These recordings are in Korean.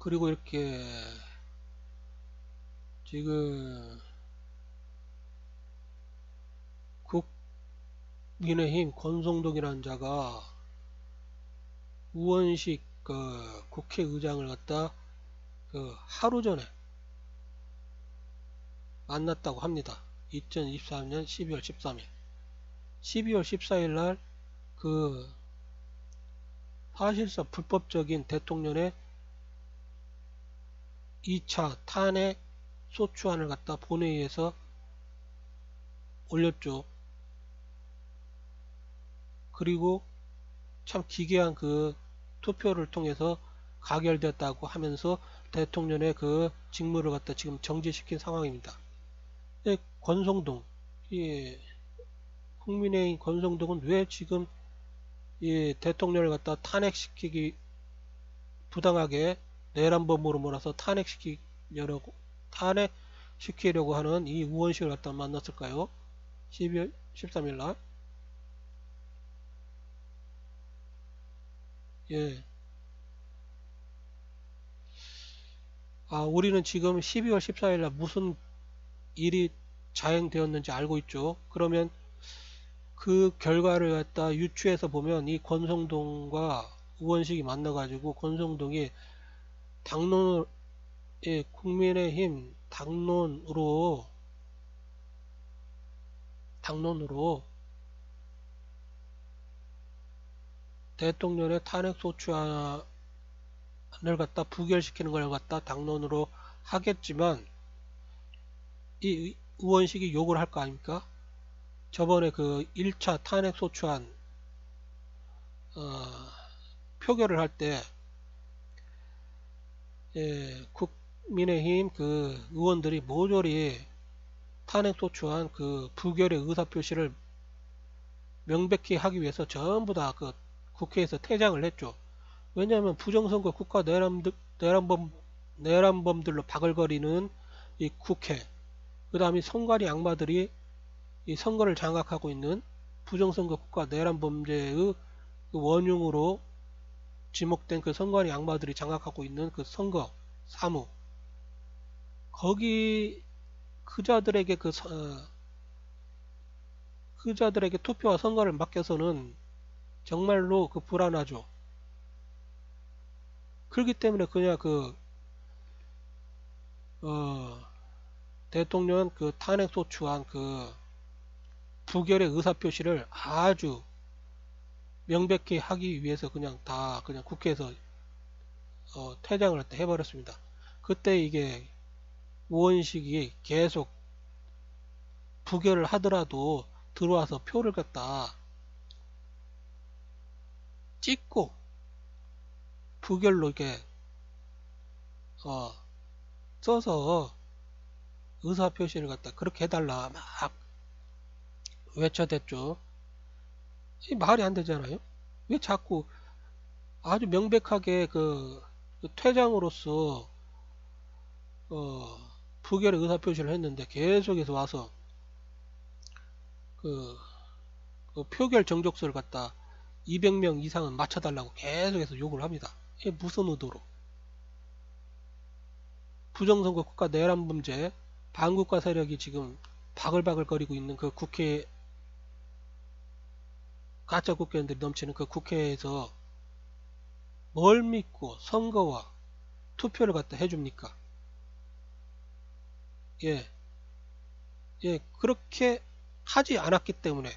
그리고 이렇게 지금 국민의힘 권성동이라는 자가 우원식 국회의장을 갖다 하루 전에 만났다고 합니다. 2024년 12월 13일. 12월 14일 날 사실상 불법적인 대통령의 2차 탄핵 소추안을 갖다 본회의에서 올렸죠. 그리고 참 기괴한 투표를 통해서 가결됐다고 하면서 대통령의 직무를 갖다 지금 정지시킨 상황입니다. 권성동, 국민의힘 권성동은 왜 지금 대통령을 갖다 탄핵시키기 부당하게 내란범으로 몰아서 탄핵시키려고 하는 이 우원식을 갖다 만났을까요? 12월 13일 날. 예. 우리는 지금 12월 14일 날 무슨 일이 자행되었는지 알고 있죠. 그러면 그 결과를 갖다 유추해서 보면 이 권성동과 우원식이 만나가지고 권성동이 국민의힘 당론으로 대통령의 탄핵 소추안을 갖다 부결시키는 걸 갖다 당론으로 하겠지만 이 우원식이 욕을 할 거 아닙니까? 저번에 1차 탄핵 소추안 표결을 할 때 국민의힘 의원들이 모조리 탄핵 소추안 부결의 의사표시를 명백히 하기 위해서 전부 다 국회에서 퇴장을 했죠. 왜냐하면 부정선거 국가 내란범들로 바글거리는 이 국회, 그 다음에 선관위 악마들이 이 선거를 장악하고 있는 부정선거 국가 내란범죄의 원흉으로 지목된 선관위 악마들이 장악하고 있는 선거 사무, 거기 그자들에게 투표와 선거를 맡겨서는 정말로 불안하죠. 그렇기 때문에 그냥 대통령 탄핵 소추안 부결의 의사표시를 아주 명백히 하기 위해서 그냥 국회에서 퇴장을 해버렸습니다. 그때 이게 우원식이 계속 부결을 하더라도 들어와서 표를 갖다 찍고 부결로 이렇게 써서 의사표시를 갖다 그렇게 해달라 막 외쳐댔죠. 이 말이 안 되잖아요. 왜 자꾸 아주 명백하게 퇴장으로서 부결의 의사표시를 했는데 계속해서 와서 표결 정족수를 갖다 200명 이상은 맞춰달라고 계속해서 요구를 합니다. 이게 무슨 의도로? 부정선거 국가 내란범죄 반국가 세력이 지금 바글바글거리고 있는 국회, 가짜 국회의원들이 넘치는 국회에서 뭘 믿고 선거와 투표를 갖다 해줍니까? 그렇게 하지 않았기 때문에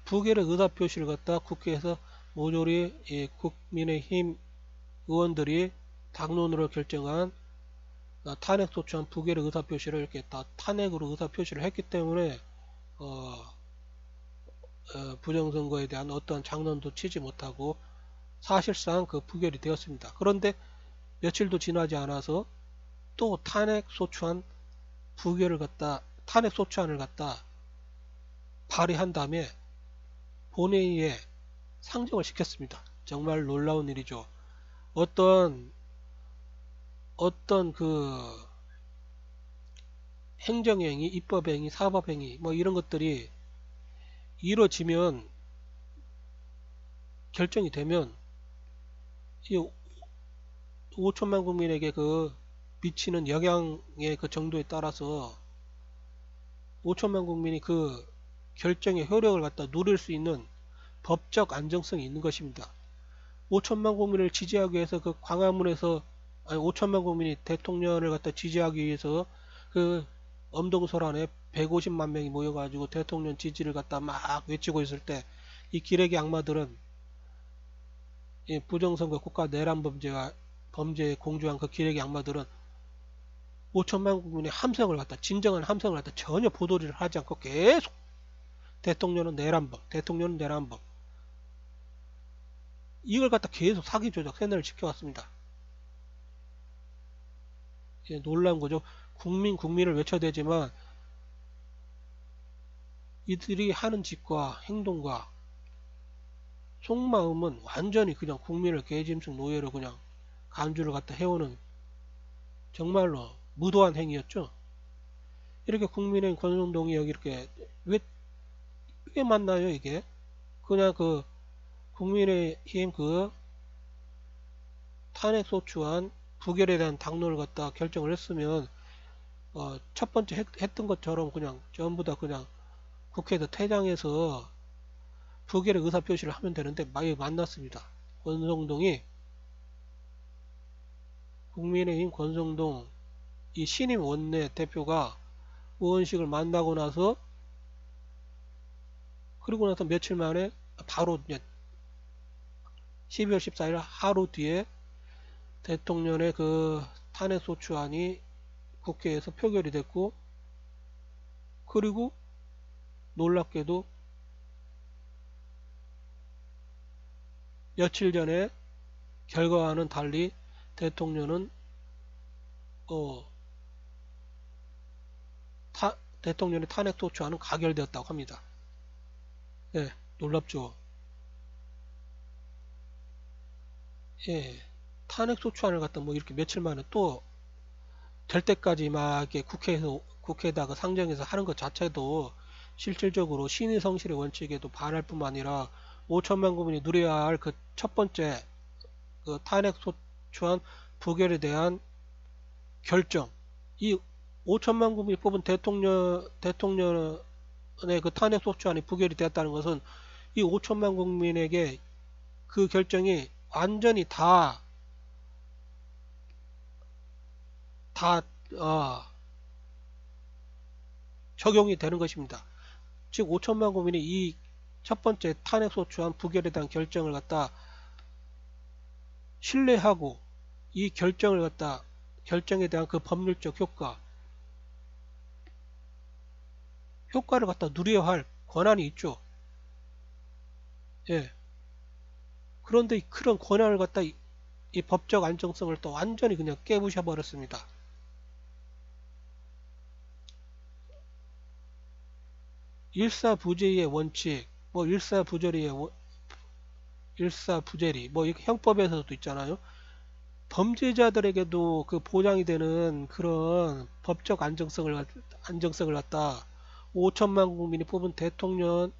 부결의 의사표시를 갖다 국회에서 모조리 국민의힘 의원들이 당론으로 결정한 탄핵 소추안 부결의 의사표시를 이렇게 다 탄핵으로 의사표시를 했기 때문에 부정선거에 대한 어떠한 장론도 치지 못하고 사실상 부결이 되었습니다. 그런데 며칠도 지나지 않아서 또 탄핵 소추안을 갖다 발의한 다음에 본회의에 상정을 시켰습니다. 정말 놀라운 일이죠. 어떤 행정행위, 입법행위, 사법행위 뭐 이런 것들이 이루어지면 결정이 되면 이 5천만 국민에게 그 미치는 영향의 그 정도에 따라서 5천만 국민이 그 결정의 효력을 갖다 누릴 수 있는 법적 안정성이 있는 것입니다. 5천만 국민을 지지하기 위해서 그 광화문에서, 아니 5천만 국민이 대통령을 갖다 지지하기 위해서 그 엄동설안에 150만 명이 모여가지고 대통령 지지를 갖다 막 외치고 있을 때 이 기레기 악마들은, 이 부정선거 국가 내란 범죄에 공조한 그 기레기 악마들은 5천만 국민의 함성을 갖다, 진정한 함성을 갖다 전혀 보도를 하지 않고 계속 대통령은 내란범, 대통령은 내란범, 이걸 갖다 계속 사기조작 세뇌를 시켜왔습니다. 예, 놀라운 거죠. 국민을 외쳐대지만 이들이 하는 짓과 행동과 속마음은 완전히 그냥 국민을 개짐승 노예로 그냥 간주를 갖다 해오는 정말로 무도한 행위였죠. 이렇게 국민의힘 권성동이 여기 이렇게 왜 맞나요 이게? 그냥 그 국민의힘 그 탄핵소추안 부결에 대한 당론을 갖다 결정을 했으면 첫 번째 했던 것처럼 그냥 전부 다 그냥 국회에서 퇴장해서 부결의 의사표시를 하면 되는데 많이 만났습니다. 권성동이, 국민의힘 권성동 이 신임 원내 대표가 의원식을 만나고 나서, 그리고 나서 며칠 만에 바로 12월 14일 하루 뒤에 대통령의 그 탄핵소추안이 국회에서 표결이 됐고, 그리고 놀랍게도 며칠 전에 결과와는 달리 대통령은 대통령의 탄핵소추안은 가결되었다고 합니다. 예, 놀랍죠. 예, 탄핵소추안을 갖다 뭐 이렇게 며칠 만에 또 될 때까지 막 이렇게 국회에다가 상정해서 하는 것 자체도 실질적으로 신의 성실의 원칙에도 반할 뿐만 아니라 5천만 국민이 누려야 할 그 첫 번째 그 탄핵소추안 부결에 대한 결정, 이 5천만 국민이 뽑은 대통령의 그 탄핵소추안이 부결이 되었다는 것은 이 5천만 국민에게 그 결정이 완전히 다 적용이 되는 것입니다. 즉 5천만 국민이 이 첫 번째 탄핵소추안 부결에 대한 결정을 갖다 신뢰하고 이 결정에 대한 그 법률적 효과를 갖다 누려야 할 권한이 있죠. 예. 그런데 그런 권한을 갖다 이 법적 안정성을 또 완전히 그냥 깨부셔 버렸습니다. 일사부재의 원칙, 뭐 일사부재리 뭐 형법에서도 있잖아요. 범죄자들에게도 그 보장이 되는 그런 법적 안정성을 갖다 5천만 국민이 뽑은 대통령,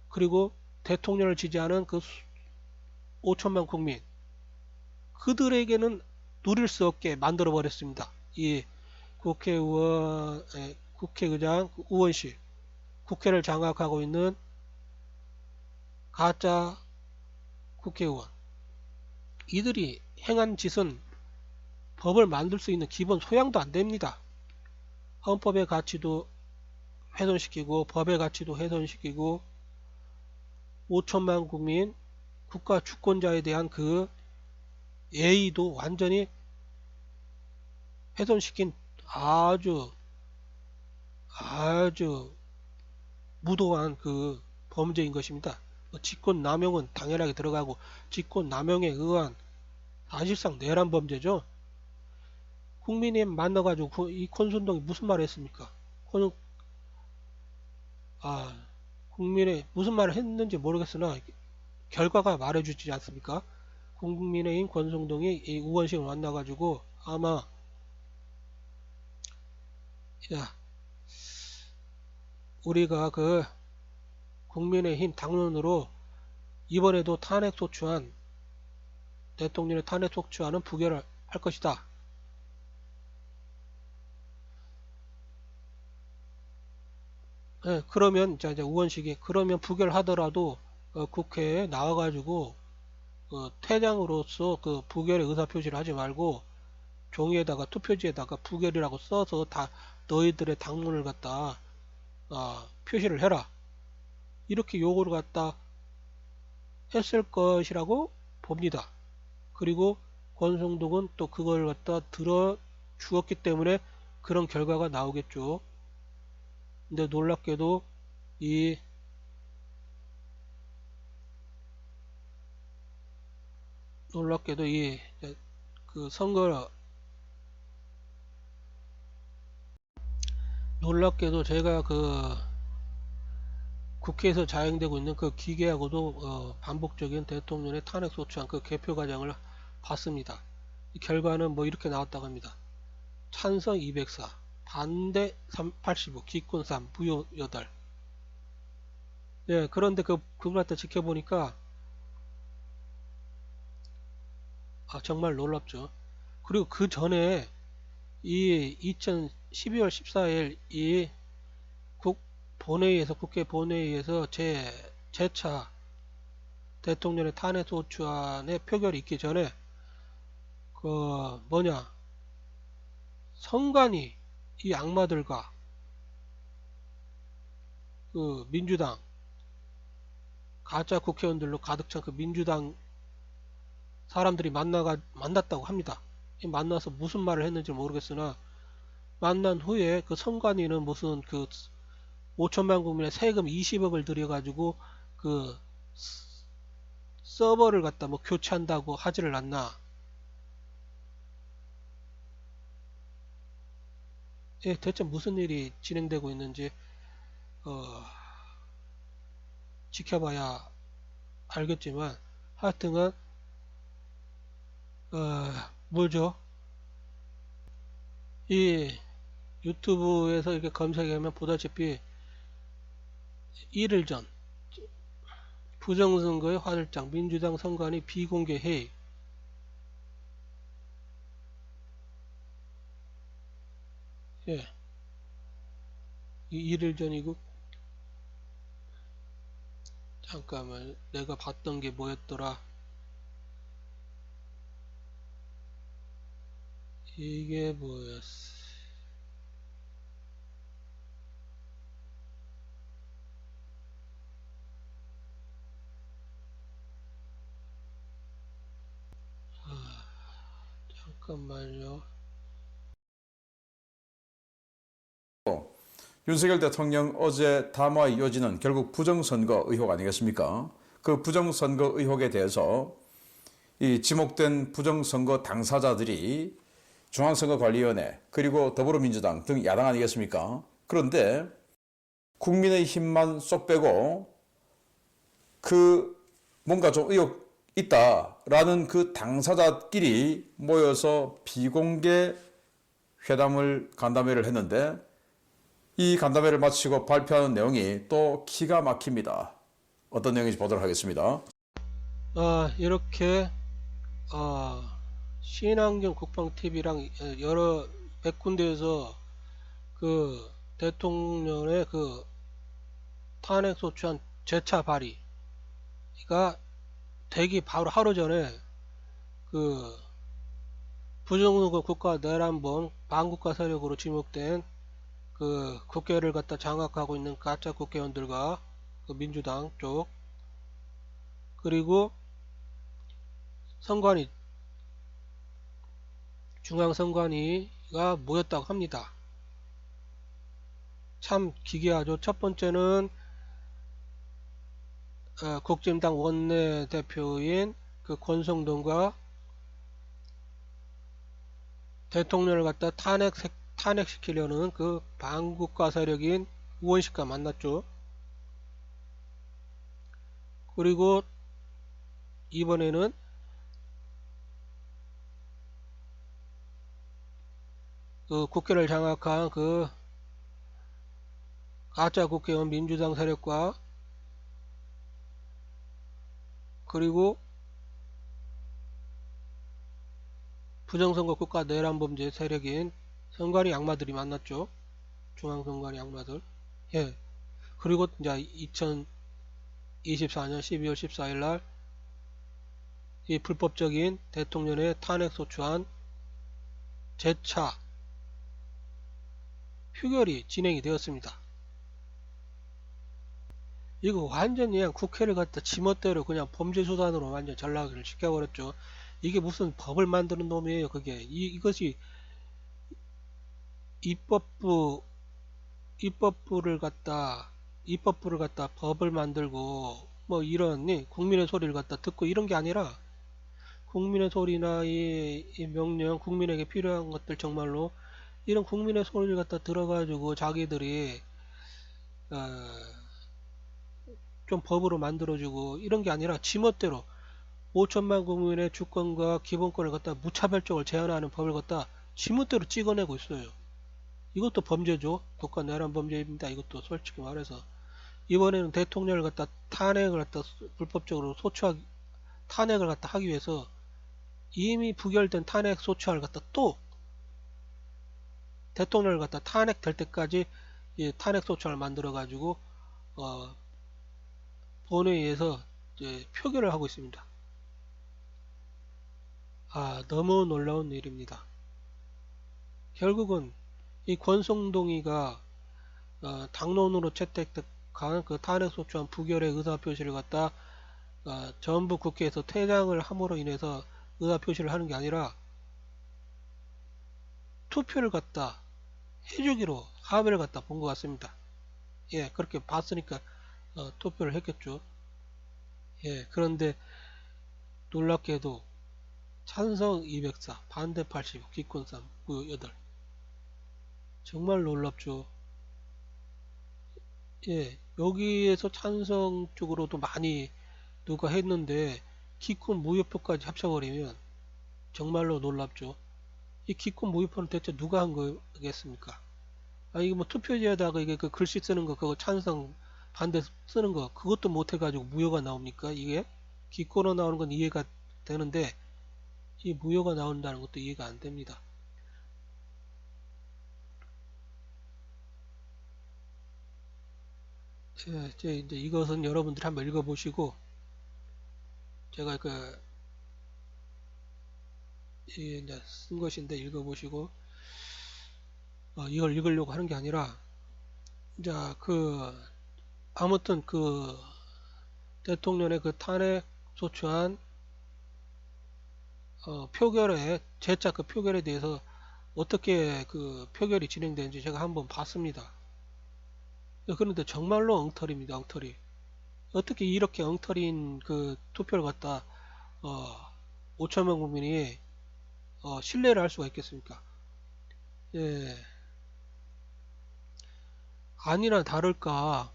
그리고 대통령을 지지하는 그 5천만 국민, 그들에게는 누릴 수 없게 만들어 버렸습니다. 이 국회의장, 의원실, 국회를 장악하고 있는 가짜 국회의원, 이들이 행한 짓은 법을 만들 수 있는 기본 소양도 안 됩니다. 헌법의 가치도 훼손시키고 법의 가치도 훼손시키고 5천만 국민 국가 주권자에 대한 그 예의도 완전히 훼손시킨 아주 무도한 그 범죄인 것입니다. 직권남용은 당연하게 들어가고 직권남용에 의한 사실상 내란 범죄죠. 국민의힘 만나가지고 이 권순동이 무슨 말을 했습니까? 국민의 무슨 말을 했는지 모르겠으나 결과가 말해주지 않습니까? 국민의힘 권성동이 이 의원식을 만나가지고 아마 우리가 그 국민의힘 당론으로 이번에도 탄핵소추안 대통령의 탄핵 속취안은 부결을 할 것이다. 예, 그러면 이제 우원식이 그러면 부결하더라도 국회에 나와가지고 퇴장으로서 그 부결의 의사표시를 하지 말고 종이에다가 투표지에다가 부결이라고 써서 다 너희들의 당론을 갖다 표시를 해라. 이렇게 요구를 갖다 했을 것이라고 봅니다. 그리고 권성동은 또 그걸 갖다 들어 주었기 때문에 그런 결과가 나오겠죠. 근데 놀랍게도 이 그 선거 놀랍게도 제가 그 국회에서 자행되고 있는 그 기계하고도 반복적인 대통령의 탄핵 소추안 그 개표 과정을 봤습니다. 이 결과는 뭐 이렇게 나왔다고 합니다. 찬성 204, 반대 85, 기권 3, 무효 8. 예, 그런데 그걸 갖다 지켜보니까 정말 놀랍죠. 그리고 그 전에 이 12월 14일 이 국회 본회의에서 제차 대통령의 탄핵 소추안의 표결이 있기 전에 그 뭐냐 선관위 이 악마들과 그 민주당 가짜 국회의원들로 가득 찬 그 민주당 사람들이 만났다고 합니다. 만나서 무슨 말을 했는지 모르겠으나 만난 후에 그 선관위는 무슨 그 5천만 국민의 세금 20억을 들여가지고 그 서버를 갖다 뭐 교체한다고 하지를 않나. 예, 대체 무슨 일이 진행되고 있는지 지켜봐야 알겠지만 하여튼간 뭐죠? 이 유튜브에서 이렇게 검색하면 보다시피 이틀 전 부정선거의 화들짝 민주당 선관위 비공개 회의 예, 이틀 전이고 잠깐만 내가 봤던 게 뭐였더라 이게 뭐였어 잠깐만요 윤석열 대통령 어제 담화 요지는 결국 부정선거 의혹 아니겠습니까? 그 부정선거 의혹에 대해서 이 지목된 부정선거 당사자들이 중앙선거관리위원회 그리고 더불어민주당 등 야당 아니겠습니까? 그런데 국민의힘만 쏙 빼고 그 뭔가 좀 의혹 있다라는 그 당사자끼리 모여서 비공개 간담회를 했는데 이 간담회를 마치고 발표하는 내용이 또 기가 막힙니다. 어떤 내용인지 보도록 하겠습니다. 이렇게 신한경 국방TV랑 여러 100군데에서 그 대통령의 그 탄핵소추안 재차 발의가 되기 바로 하루 전에 그 부정선거 국가 내란범 반국가 세력으로 지목된 그 국회를 갖다 장악하고 있는 가짜 국회의원들과 그 민주당 쪽 그리고 선관위 중앙선관위가 모였다고 합니다. 참 기괴하죠. 첫 번째는 국진당 원내대표인 그 권성동과 대통령을 갖다 탄핵시키려는 그 반국가 세력인 우원식과 만났죠. 그리고 이번에는 그 국회를 장악한 그 가짜 국회의원 민주당 세력과 그리고 부정선거 국가 내란 범죄 세력인 선관위 악마들이 만났죠. 중앙선관위 악마들. 예. 그리고 이제 2024년 12월 14일 날 이 불법적인 대통령의 탄핵 소추안 재차 표결이 진행이 되었습니다. 이거 완전히 그냥 국회를 갖다 지멋대로 그냥 범죄 수단으로 완전 전락을 시켜버렸죠. 이게 무슨 법을 만드는 놈이에요. 그게 이것이 입법부를 갖다 법을 만들고 뭐 이런 국민의 소리를 갖다 듣고 이런 게 아니라 국민의 소리나 이 명령 국민에게 필요한 것들 정말로 이런 국민의 소리를 갖다 들어가지고 자기들이 좀 법으로 만들어주고 이런 게 아니라 지멋대로 5천만 국민의 주권과 기본권을 갖다 무차별적으로 제한하는 법을 갖다 지멋대로 찍어내고 있어요. 이것도 범죄죠. 국가 내란 범죄입니다. 이것도 솔직히 말해서 이번에는 대통령을 갖다 탄핵을 갖다 불법적으로 탄핵을 갖다 하기 위해서 이미 부결된 탄핵 소추안을 갖다 또 대통령을 갖다 탄핵될 때까지 탄핵 소추안을 만들어 가지고 본회의에서 표결을 하고 있습니다. 너무 놀라운 일입니다. 결국은 이 권성동이가 당론으로 채택한 그 탄핵소추안 부결의 의사표시를 갖다 전부 국회에서 퇴장을 함으로 인해서 의사표시를 하는 게 아니라 투표를 갖다 해주기로 합의를 갖다 본 것 같습니다. 예, 그렇게 봤으니까 투표를 했겠죠. 예, 그런데 놀랍게도 찬성 204, 반대 85, 기권 3, 무효 8. 정말 놀랍죠. 예, 여기에서 찬성 쪽으로도 많이 누가 했는데 기권 무효표까지 합쳐버리면 정말로 놀랍죠. 이 기권 무효표는 대체 누가 한 거겠습니까? 이게 뭐 투표지에다가 이게 그 글씨 쓰는 거 그거 찬성 반대 쓰는 거 그것도 못 해가지고 무효가 나옵니까? 이게 기권으로 나오는 건 이해가 되는데 이 무효가 나온다는 것도 이해가 안 됩니다. 예, 이제 이것은 여러분들이 한번 읽어보시고 제가 이제 쓴 것인데 읽어보시고 이걸 읽으려고 하는 게 아니라 이제 아무튼 대통령의 탄핵 소추안 표결에 재차 표결에 대해서 어떻게 표결이 진행되는지 제가 한번 봤습니다. 그런데 정말로 엉터리입니다. 엉터리. 어떻게 이렇게 엉터리인 투표를 갖다 5천만 국민이 신뢰를 할 수가 있겠습니까? 예. 아니나 다를까,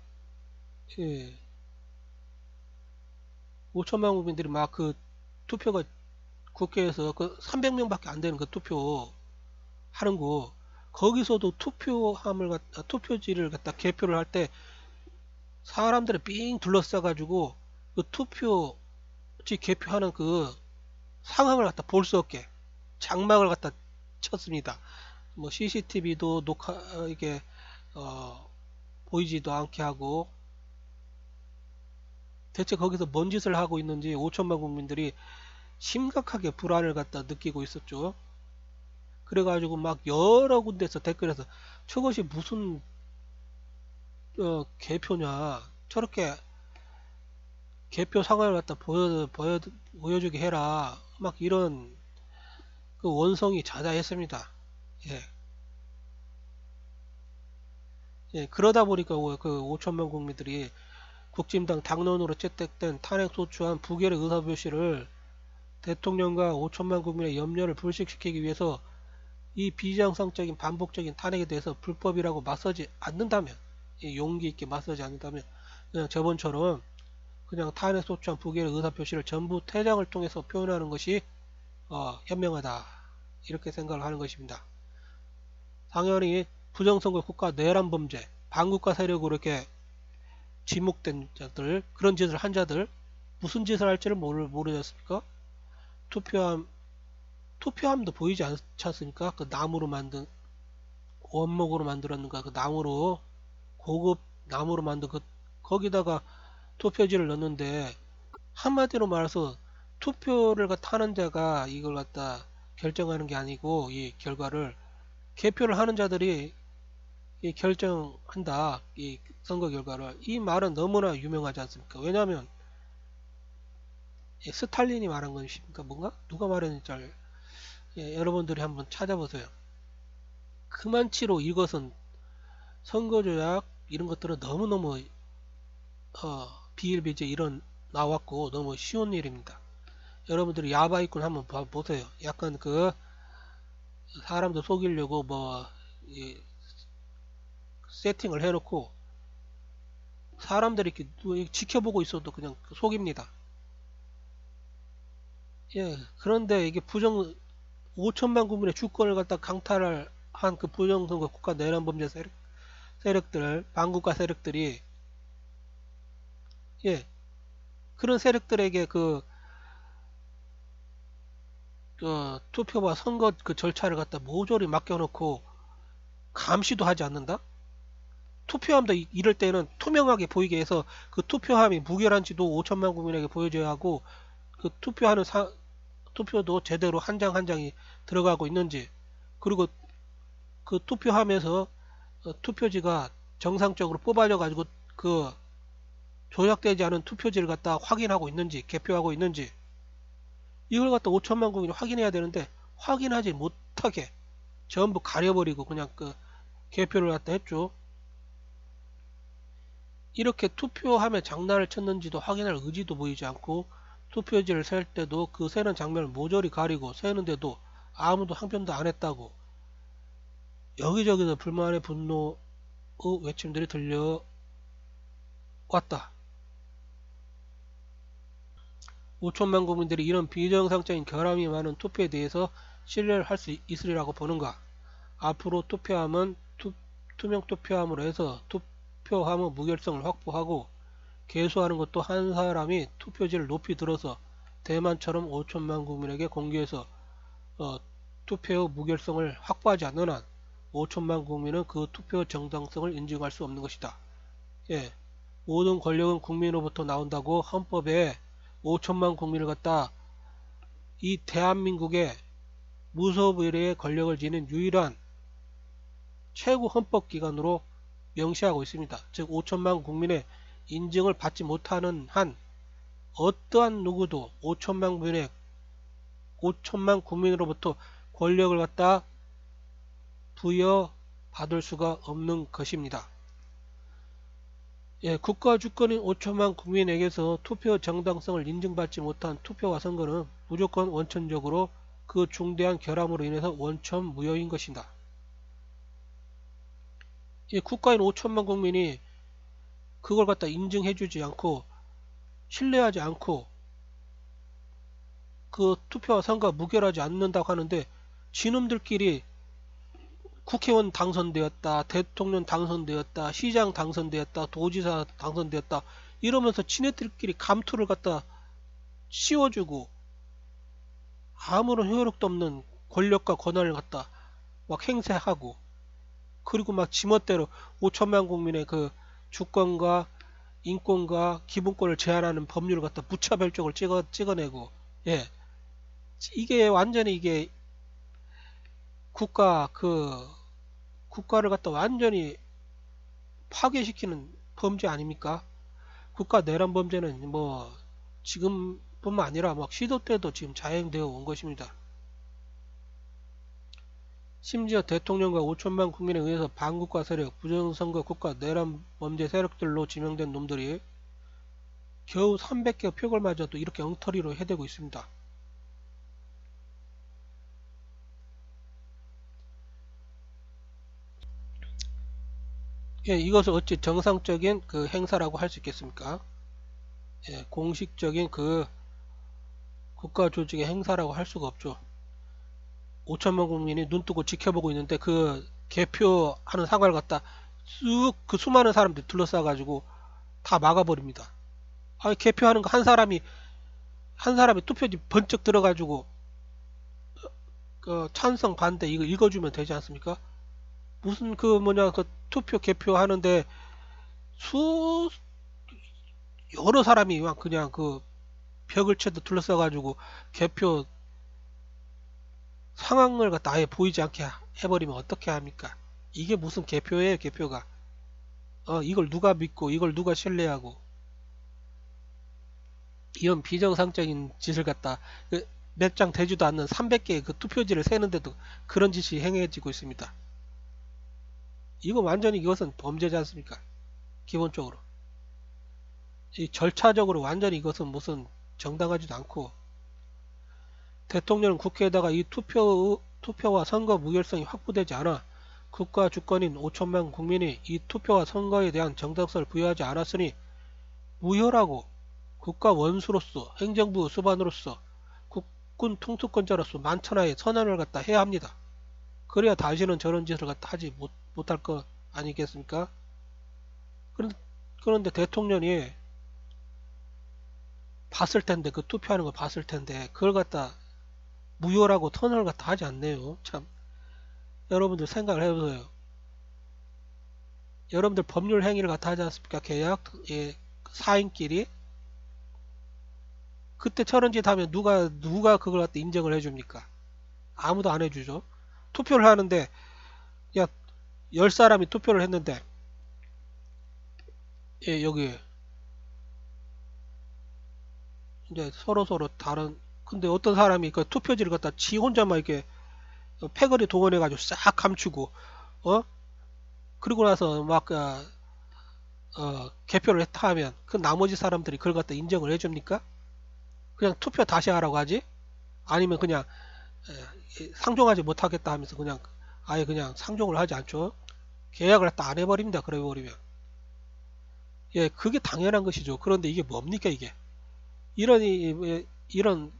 예. 5천만 국민들이 막 투표가 국회에서 300명밖에 안 되는 투표 하는 거, 거기서도 투표지를 갖다 개표를 할 때 사람들이 삥 둘러싸가지고 투표지 개표하는 상황을 갖다 볼 수 없게 장막을 갖다 쳤습니다. 뭐 CCTV도 이게 보이지도 않게 하고 대체 거기서 뭔 짓을 하고 있는지 5천만 국민들이 심각하게 불안을 갖다 느끼고 있었죠. 그래가지고 막 여러 군데서 댓글에서 저것이 무슨 개표냐 저렇게 개표 상황을 갖다 보여주게 해라 막 이런 원성이 자자했습니다. 예. 예, 그러다 보니까 5천만 국민들이 국진당 당론으로 채택된 탄핵소추안 부결의 의사표시를 대통령과 5천만 국민의 염려를 불식시키기 위해서 이 비정상적인 반복적인 탄핵에 대해서 불법이라고 맞서지 않는다면 용기 있게 맞서지 않는다면 그냥 저번처럼 그냥 탄핵소추안 부결의 의사표시를 전부 퇴장을 통해서 표현하는 것이 현명하다 이렇게 생각을 하는 것입니다. 당연히 부정선거 국가 내란 범죄 반국가 세력으로 이렇게 지목된 자들 그런 짓을 한 자들 무슨 짓을 할지를 모르겠습니까? 투표함도 보이지 않지 않습니까? 그 나무로 만든 원목으로 만들었는가 그 나무로 고급 나무로 만든 그 거기다가 투표지를 넣는데 한마디로 말해서 투표를 하는 자가 이걸 갖다 결정하는 게 아니고 이 결과를 개표를 하는 자들이 이 결정한다. 이 선거 결과를. 이 말은 너무나 유명하지 않습니까? 왜냐하면 스탈린이 말한 것입니까? 뭔가? 누가 말했는지 여러분들이 한번 찾아보세요. 그만치로 이것은 선거조약 이런 것들은 너무너무 비일비재 이런 나왔고 너무 쉬운 일입니다. 여러분들이 야바이꾼 한번 보세요. 약간 그 사람들 속이려고 세팅을 해놓고 사람들이 이렇게 지켜보고 있어도 그냥 속입니다. 예, 그런데 이게 5천만 국민의 주권을 갖다 강탈을 한 그 부정선거 국가 내란범죄 세력들, 반국가 세력들이 예, 그런 세력들에게 투표와 선거 그 절차를 갖다 모조리 맡겨놓고 감시도 하지 않는다? 투표함도 이럴 때는 투명하게 보이게 해서 그 투표함이 무결한지도 5천만 국민에게 보여줘야 하고 그 투표도 제대로 한 장 한 장이 들어가고 있는지 그리고 그 투표함에서 투표지가 정상적으로 뽑아져 가지고 그 조작되지 않은 투표지를 갖다 확인하고 있는지 개표하고 있는지 이걸 갖다 5천만 국민이 확인해야 되는데 확인하지 못하게 전부 가려버리고 그냥 그 개표를 갖다 했죠. 이렇게 투표함에 장난을 쳤는지도 확인할 의지도 보이지 않고 투표지를 셀 때도 그 세는 장면을 모조리 가리고 세는데도 아무도 한 편도 안 했다고 여기저기서 불만의 분노의 외침들이 들려왔다. 5천만 국민들이 이런 비정상적인 결함이 많은 투표에 대해서 신뢰를 할 수 있으리라고 보는가? 앞으로 투표함은 투명 투표함으로 해서 투표함의 무결성을 확보하고 개수하는 것도 한 사람이 투표지를 높이 들어서 대만처럼 5천만 국민에게 공개해서 투표의 무결성을 확보하지 않는 한 5천만 국민은 그 투표 정당성을 인정할 수 없는 것이다. 예, 모든 권력은 국민으로부터 나온다고 헌법에 5천만 국민을 갖다 이 대한민국의 무소불위의 권력을 지닌 유일한 최고 헌법기관으로 명시하고 있습니다. 즉 5천만 국민의 인증을 받지 못하는 한 어떠한 누구도 5천만 국민으로부터 권력을 갖다 부여받을 수가 없는 것입니다. 예, 국가 주권인 5천만 국민에게서 투표 정당성을 인증받지 못한 투표와 선거는 무조건 원천적으로 그 중대한 결함으로 인해서 원천 무효인 것이다. 예, 국가인 5천만 국민이 그걸 갖다 인증해주지 않고 신뢰하지 않고 그 투표와 선거가 무결하지 않는다고 하는데 지놈들끼리 국회의원 당선되었다, 대통령 당선되었다, 시장 당선되었다, 도지사 당선되었다 이러면서 지네들끼리 감투를 갖다 씌워주고 아무런 효력도 없는 권력과 권한을 갖다 막 행사하고 그리고 막 지멋대로 5천만 국민의 그 주권과 인권과 기본권을 제한하는 법률을 갖다 무차별적으로 찍어내고 예 이게 완전히 이게 국가를 갖다 완전히 파괴시키는 범죄 아닙니까? 국가 내란 범죄는 뭐 지금뿐만 아니라 막 시도 때도 지금 자행되어 온 것입니다. 심지어 대통령과 5천만 국민에 의해서 반국가 세력, 부정선거 국가 내란 범죄 세력들로 지명된 놈들이 겨우 300개 표결마저도 이렇게 엉터리로 해대고 있습니다. 예, 이것을 어찌 정상적인 그 행사라고 할 수 있겠습니까? 예, 공식적인 그 국가 조직의 행사라고 할 수가 없죠. 5천만 국민이 눈뜨고 지켜보고 있는데 그 개표하는 상황을 갖다 쑥 그 수많은 사람들이 둘러싸가지고 다 막아버립니다. 아, 개표하는 거 한 사람이 투표지 번쩍 들어가지고 찬성 반대 이거 읽어주면 되지 않습니까? 무슨 그 뭐냐 그 투표 개표하는데 수 여러 사람이 막 그냥 그 벽을 채도 둘러싸가지고 개표 상황을 갖다 아예 보이지 않게 해버리면 어떻게 합니까? 이게 무슨 개표예요, 개표가? 이걸 누가 믿고 이걸 누가 신뢰하고 이런 비정상적인 짓을 갖다 몇 장 되지도 않는 300개의 그 투표지를 세는데도 그런 짓이 행해지고 있습니다. 이거 완전히 이것은 범죄지 않습니까? 기본적으로. 이 절차적으로 완전히 이것은 무슨 정당하지도 않고 대통령은 국회에다가 이 투표와 선거 무결성이 확보되지 않아 국가 주권인 5천만 국민이 이 투표와 선거에 대한 정당성을 부여하지 않았으니 무효라고 국가 원수로서 행정부 수반으로서 국군 통수권자로서 만천하에 선언을 갖다 해야 합니다. 그래야 다시는 저런 짓을 갖다 하지 못할 거 아니겠습니까? 그런데 대통령이 봤을 텐데 그 투표하는 거 봤을 텐데 그걸 갖다 무효라고 선언을 갖다 하지 않네요. 참 여러분들 생각을 해보세요. 여러분들 법률 행위를 갖다 하지 않습니까? 계약 사인끼리 그때 저런 짓 하면 누가 그걸 갖다 인정을 해줍니까? 아무도 안 해주죠. 투표를 하는데 야 10사람이 투표를 했는데 여기 이제 서로 다른 근데 어떤 사람이 그 투표지를 갖다 지 혼자만 이렇게 패거리 동원해 가지고 싹 감추고 그리고 나서 막 개표를 했다 하면 그 나머지 사람들이 그걸 갖다 인정을 해줍니까? 그냥 투표 다시 하라고 하지? 아니면 그냥 상종하지 못하겠다 하면서 그냥 아예 그냥 상종을 하지 않죠? 계약을 갖다 안 해버립니다. 그래 버리면 그게 당연한 것이죠. 그런데 이게 뭡니까 이게? 이런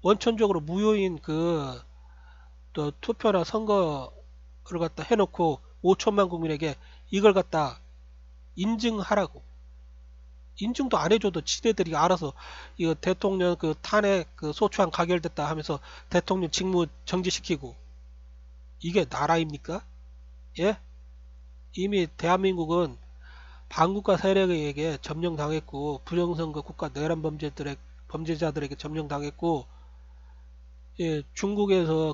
원천적으로 무효인 또 투표나 선거를 갖다 해놓고 5천만 국민에게 이걸 갖다 인증하라고 인증도 안 해줘도 지네들이 알아서 이거 대통령 그 탄핵 그 소추안 가결됐다 하면서 대통령 직무 정지시키고 이게 나라입니까? 예? 이미 대한민국은 반국가 세력에게 점령당했고 부정선거 국가 내란 범죄자들에게 점령당했고 중국에서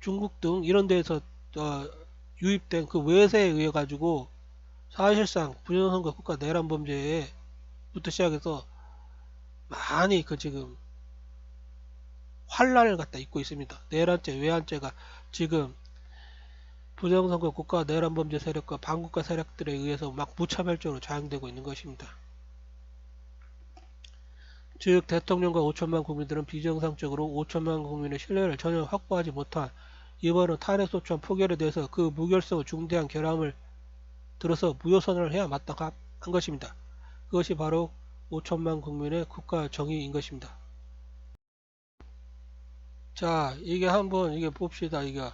중국 등 이런 데에서 유입된 그 외세에 의해 가지고 사실상 부정선거 국가 내란 범죄부터 시작해서 많이 지금 환란을 갖다 입고 있습니다. 내란죄, 외환죄가 지금 부정선거 국가 내란 범죄 세력과 반국가 세력들에 의해서 막 무차별적으로 자행되고 있는 것입니다. 즉 대통령과 5천만 국민들은 비정상적으로 5천만 국민의 신뢰를 전혀 확보하지 못한 이번은 탄핵소추안 포결에 대해서 그 무결성 중대한 결함을 들어서 무효선언을 해야 마땅한 것입니다. 그것이 바로 5천만 국민의 국가 정의인 것입니다. 자, 이게 한번 이게 봅시다. 이거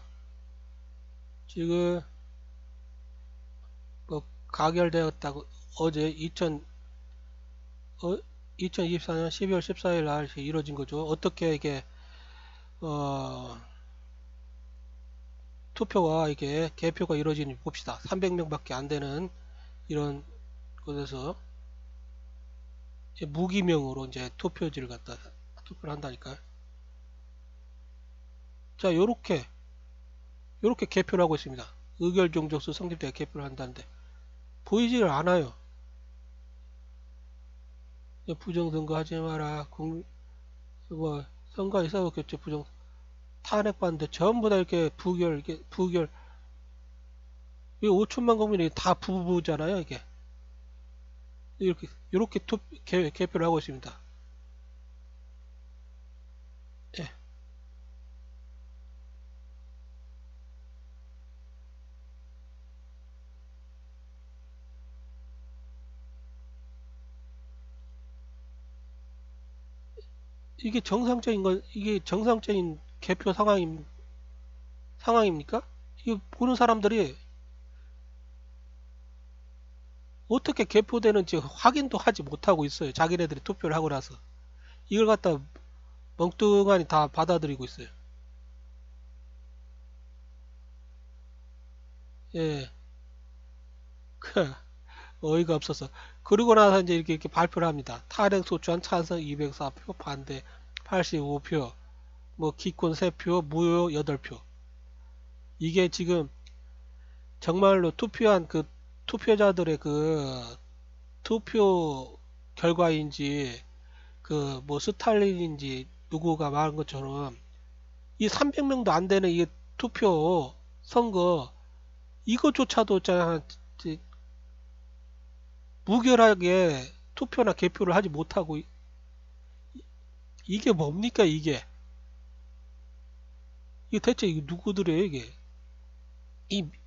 지금 뭐 가결되었다고 어제 2024년 12월 14일 날 이루어진 거죠. 어떻게 이게 투표와 이게 개표가 이루어지는지 봅시다. 300명밖에 안 되는 이런 곳에서 이제 무기명으로 이제 투표지를 갖다 투표를 한다니까. 자, 요렇게 개표를 하고 있습니다. 의결 종족수 성립되게 개표를 한다는데 보이지를 않아요. 부정선거 하지 마라. 뭐 선거 있어겠죠. 부정 탄핵받는데 전부 다 이렇게 부결 이 5천만 국민이 다 부부잖아요. 이게 이렇게 개표를 하고 있습니다. 예. 이게 정상적인 개표 상황입니까? 이 보는 사람들이 어떻게 개표되는지 확인도 하지 못하고 있어요. 자기네들이 투표를 하고 나서 이걸 갖다 멍뚱하니 다 받아들이고 있어요. 예, 어이가 없어서. 그러고 나서 이제 이렇게 발표를 합니다. 탄핵 소추안 찬성 204표, 반대 85표, 뭐 기권 3표, 무효 8표. 이게 지금 정말로 투표한 그 투표자들의 그 투표 결과인지 그 뭐 스탈린인지 누구가 말한 것처럼 이 300명도 안 되는 이 투표 선거 이것조차도 있잖아 무결하게 투표나 개표를 하지 못하고 이게 뭡니까 이게 대체 이게 누구들이에요 이게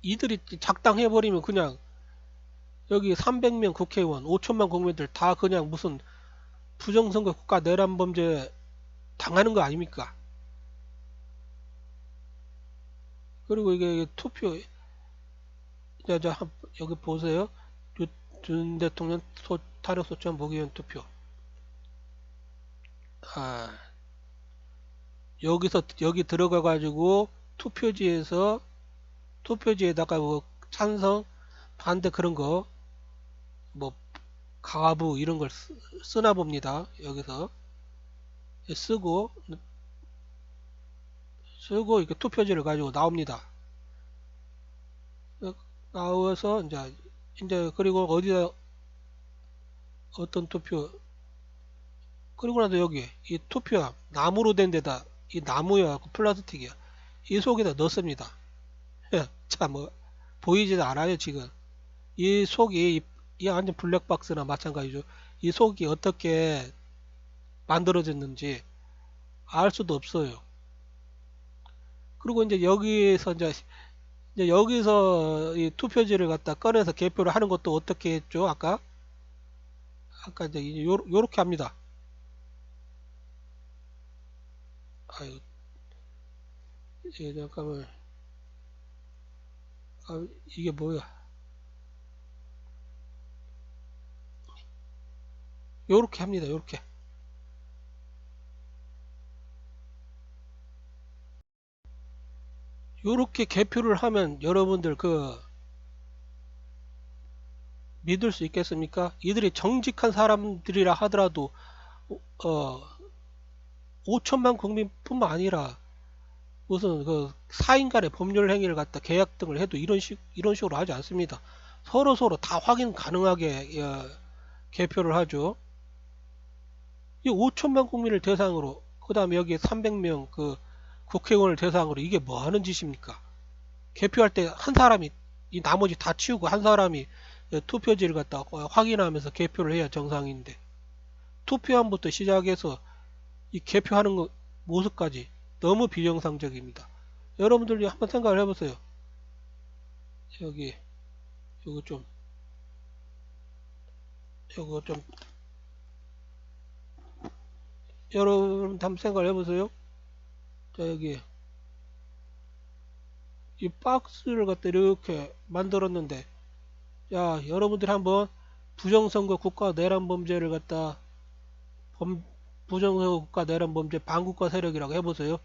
이들이 작당해버리면 그냥 여기 300명 국회의원 5천만 국민들 다 그냥 무슨 부정선거 국가 내란범죄 당하는 거 아닙니까? 그리고 이게 투표 여기 보세요. 준 대통령 탄핵 소추안 무기한 투표. 아, 여기 들어가 가지고 투표지에다가 뭐 찬성 반대 그런 거 뭐 가부 이런 걸 쓰나 봅니다. 여기서 쓰고 이렇게 투표지를 가지고 나옵니다. 나와서 이제 그리고 어디다 어떤 투표 그리고 나서 여기 이 투표함 나무로 된 데다 이 나무야 플라스틱이야 이 속에다 넣습니다. 자 뭐 보이지도 않아요 지금 이 속이 이 완전 블랙박스나 마찬가지죠. 이 속이 어떻게 만들어졌는지 알 수도 없어요. 그리고 이제 여기서 이 투표지를 갖다 꺼내서 개표를 하는 것도 어떻게 했죠? 아까 이제 요렇게 합니다. 아유, 잠깐만. 이게 뭐야? 요렇게 합니다. 요렇게 개표를 하면 여러분들 믿을 수 있겠습니까? 이들이 정직한 사람들이라 하더라도 어 5천만 국민뿐만 아니라 무슨 그 사인 간의 법률 행위를 갖다 계약 등을 해도 이런 식으로 하지 않습니다. 서로 다 확인 가능하게 개표를 하죠. 이 5천만 국민을 대상으로 그다음에 여기 300명 그 국회의원을 대상으로 이게 뭐 하는 짓입니까? 개표할 때 한 사람이 이 나머지 다 치우고 한 사람이 투표지를 갖다 확인하면서 개표를 해야 정상인데 투표함부터 시작해서 이 개표하는 거 모습까지 너무 비정상적입니다. 여러분들이 한번 생각을 해보세요. 여기 요거 좀 요거 좀 여러분 한번 생각을 해보세요. 자 여기 이 박스를 갖다 이렇게 만들었는데 야 여러분들이 한번 부정선거 국가 내란 범죄를 갖다 부정선거 국가 내란 범죄 반국가 세력이라고 해보세요.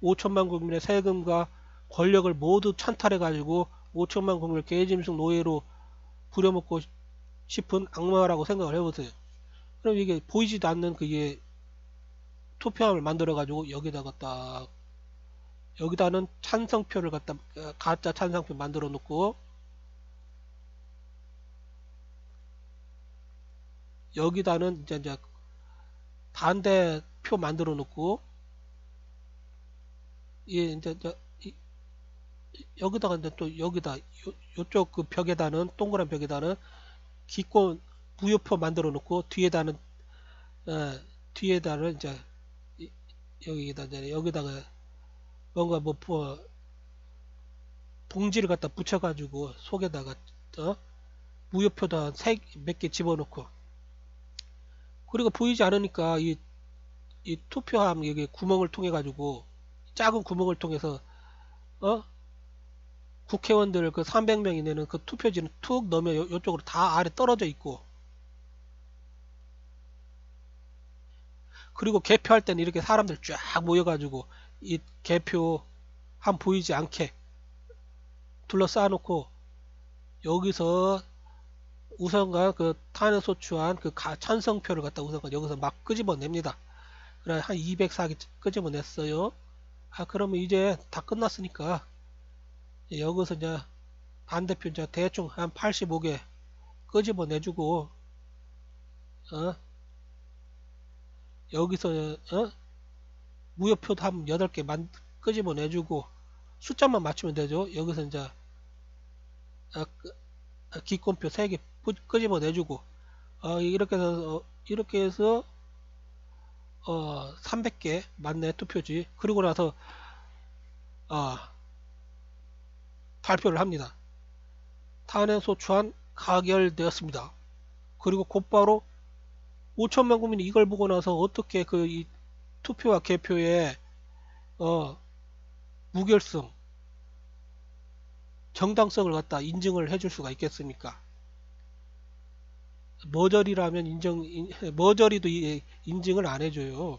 5천만 국민의 세금과 권력을 모두 찬탈해 가지고 5천만 국민을 개짐승 노예로 부려먹고 싶은 악마라고 생각을 해보세요. 그럼 이게 보이지도 않는 그게 투표함을 만들어 가지고 여기다는 찬성표를 갖다 가짜 찬성표 만들어 놓고 여기다는 이제 반대표 만들어 놓고 예 이제 여기다가 이제 또 여기다 요쪽 그 벽에다는 동그란 벽에다는 기권 무효표 만들어 놓고 뒤에다는 이제 여기다가 뭔가 뭐 봉지를 갖다 붙여가지고 속에다가 무효표도 몇 개 집어넣고 그리고 보이지 않으니까 이 투표함 여기 구멍을 통해 가지고 작은 구멍을 통해서 어 국회의원들 그 300명이 내는 그 투표지는 툭 넣으면 요쪽으로 다 아래 떨어져 있고 그리고 개표할 때는 이렇게 사람들 쫙 모여가지고 이 개표 한 보이지 않게 둘러싸 놓고 여기서 우선간 그 탄핵소추안 그 찬성표를 갖다 우선간 여기서 막 끄집어냅니다. 그래 한 204개 끄집어냈어요. 아 그러면 이제 다 끝났으니까 여기서 이제 반대표 이제 대충 한 85개 끄집어내주고 여기서 무효표도 한 8개 끄집어내주고 숫자만 맞추면 되죠. 여기서 이제 기권표 3개 끄집어내주고 이렇게 해서 300개 맞네 투표지. 그리고 나서 발표를 합니다. 탄핵소추안 가결되었습니다. 그리고 곧바로 5천만 국민이 이걸 보고 나서 어떻게 이 투표와 개표의 무결성, 정당성을 갖다 인증을 해줄 수가 있겠습니까? 머저리라면 머저리도 인증을 안 해줘요.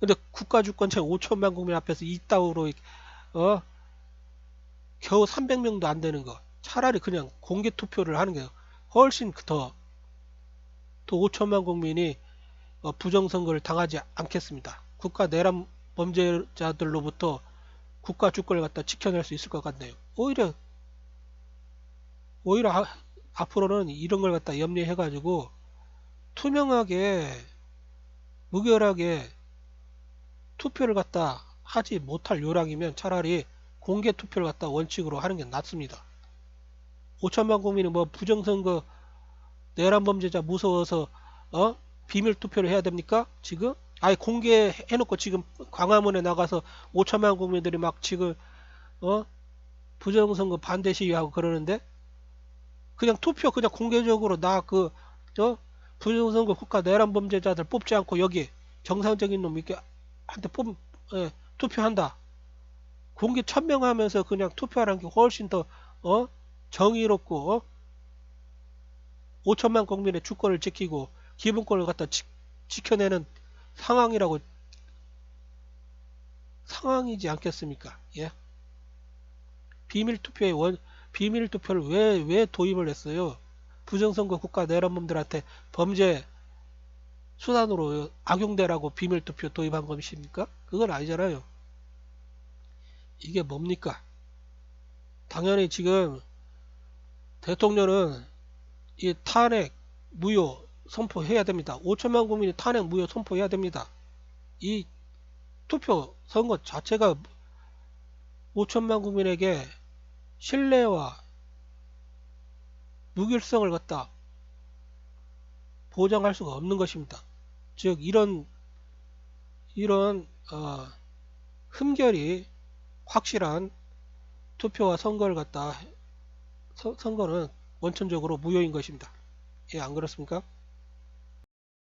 근데 국가주권자 5천만 국민 앞에서 이따위로 겨우 300명도 안 되는 거. 차라리 그냥 공개 투표를 하는 게 훨씬 더 5천만 국민이 부정선거를 당하지 않겠습니다. 국가 내란 범죄자들로부터 국가 주권을 갖다 지켜낼 수 있을 것 같네요. 오히려 앞으로는 이런 걸 갖다 염려해 가지고 투명하게 무결하게 투표를 갖다 하지 못할 요량이면 차라리 공개 투표를 갖다 원칙으로 하는 게 낫습니다. 5천만 국민이 뭐 부정선거 내란 범죄자 무서워서 비밀 투표를 해야 됩니까? 지금? 아예 공개해놓고 지금 광화문에 나가서 5천만 국민들이 막 지금 부정선거 반대 시위하고 그러는데 그냥 투표 그냥 공개적으로 부정선거 국가 내란 범죄자들 뽑지 않고 여기 정상적인 놈 이렇게 한테 투표한다. 공개 천명하면서 그냥 투표하는 게 훨씬 더 정의롭고 5천만 국민의 주권을 지키고 기본권을 갖다 지켜내는 상황이지 않겠습니까? 예. 비밀 투표를 왜 도입을 했어요? 부정선거 국가 내란범들한테 범죄 수단으로 악용되라고 비밀 투표 도입한 것입니까? 그건 아니잖아요. 이게 뭡니까? 당연히 지금 대통령은 이 탄핵 무효 선포해야 됩니다. 5천만 국민이 탄핵 무효 선포해야 됩니다. 이 투표 선거 자체가 5천만 국민에게 신뢰와 무결성을 갖다 보장할 수가 없는 것입니다. 즉 이런 흠결이 확실한 투표와 선거를 갖다 선거는 원천적으로 무효인 것입니다. 예, 안 그렇습니까?